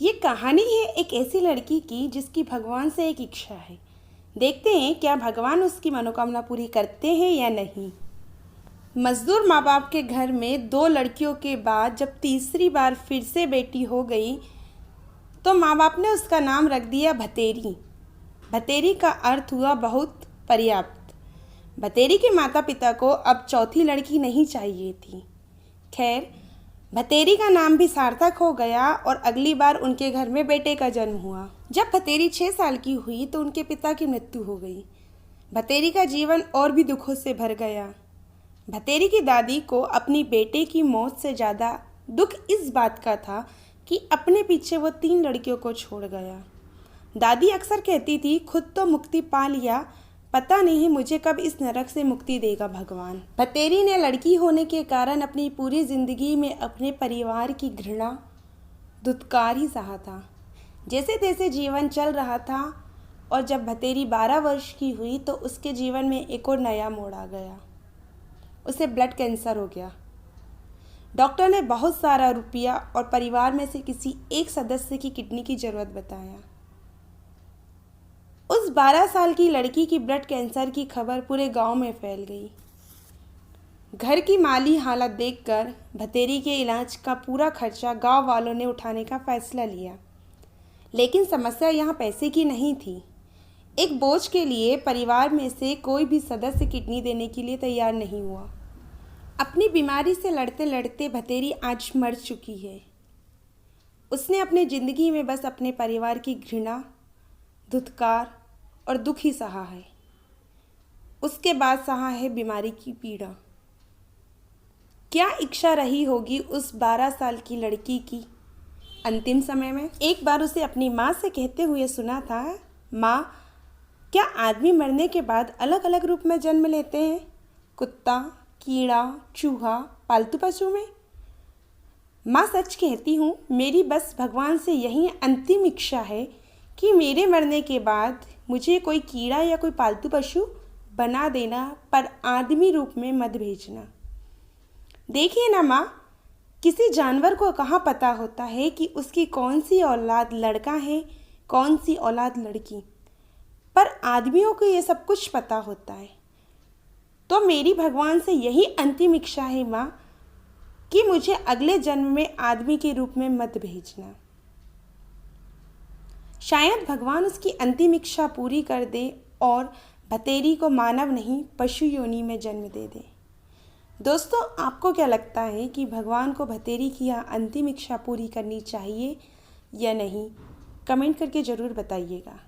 ये कहानी है एक ऐसी लड़की की जिसकी भगवान से एक इच्छा है। देखते हैं क्या भगवान उसकी मनोकामना पूरी करते हैं या नहीं। मजदूर माँ बाप के घर में दो लड़कियों के बाद जब तीसरी बार फिर से बेटी हो गई तो माँ बाप ने उसका नाम रख दिया भतेरी। भतेरी का अर्थ हुआ बहुत पर्याप्त। भतेरी के माता पिता को अब चौथी लड़की नहीं चाहिए थी। खैर, भतेरी का नाम भी सार्थक हो गया और अगली बार उनके घर में बेटे का जन्म हुआ। जब भतेरी 6 साल की हुई तो उनके पिता की मृत्यु हो गई। भतेरी का जीवन और भी दुखों से भर गया। भतेरी की दादी को अपनी बेटे की मौत से ज़्यादा दुख इस बात का था कि अपने पीछे वो 3 लड़कियों को छोड़ गया। दादी अक्सर कहती थी, खुद तो मुक्ति पा लिया, पता नहीं मुझे कब इस नरक से मुक्ति देगा भगवान। भतेरी ने लड़की होने के कारण अपनी पूरी जिंदगी में अपने परिवार की घृणा, धुतकार ही सहा था। जैसे तैसे जीवन चल रहा था और जब भतेरी 12 वर्ष की हुई तो उसके जीवन में एक और नया मोड़ आ गया। उसे ब्लड कैंसर हो गया। डॉक्टर ने बहुत सारा रुपया और परिवार में से किसी एक सदस्य की किडनी की ज़रूरत बताया। उस 12 साल की लड़की की ब्लड कैंसर की खबर पूरे गांव में फैल गई। घर की माली हालत देखकर भतेरी के इलाज का पूरा खर्चा गांव वालों ने उठाने का फैसला लिया। लेकिन समस्या यहाँ पैसे की नहीं थी। एक बोझ के लिए परिवार में से कोई भी सदस्य किडनी देने के लिए तैयार नहीं हुआ। अपनी बीमारी से लड़ते लड़ते भतेरी आज मर चुकी है। उसने अपनी ज़िंदगी में बस अपने परिवार की घृणा, धुतकार और दुख ही सहा है। उसके बाद सहा है बीमारी की पीड़ा। क्या इच्छा रही होगी उस 12 साल की लड़की की अंतिम समय में। एक बार उसे अपनी माँ से कहते हुए सुना था, माँ, क्या आदमी मरने के बाद अलग अलग रूप में जन्म लेते हैं? कुत्ता, कीड़ा, चूहा, पालतू पशु में? माँ, सच कहती हूँ, मेरी बस भगवान से यही अंतिम इच्छा है कि मेरे मरने के बाद मुझे कोई कीड़ा या कोई पालतू पशु बना देना, पर आदमी रूप में मत भेजना। देखिए ना माँ, किसी जानवर को कहाँ पता होता है कि उसकी कौन सी औलाद लड़का है, कौन सी औलाद लड़की, पर आदमियों को ये सब कुछ पता होता है। तो मेरी भगवान से यही अंतिम इच्छा है माँ कि मुझे अगले जन्म में आदमी के रूप में मत भेजना। शायद भगवान उसकी अंतिम इच्छा पूरी कर दे और भतेरी को मानव नहीं पशु योनि में जन्म दे दे। दोस्तों, आपको क्या लगता है कि भगवान को भतेरी की यह अंतिम इच्छा पूरी करनी चाहिए या नहीं? कमेंट करके ज़रूर बताइएगा।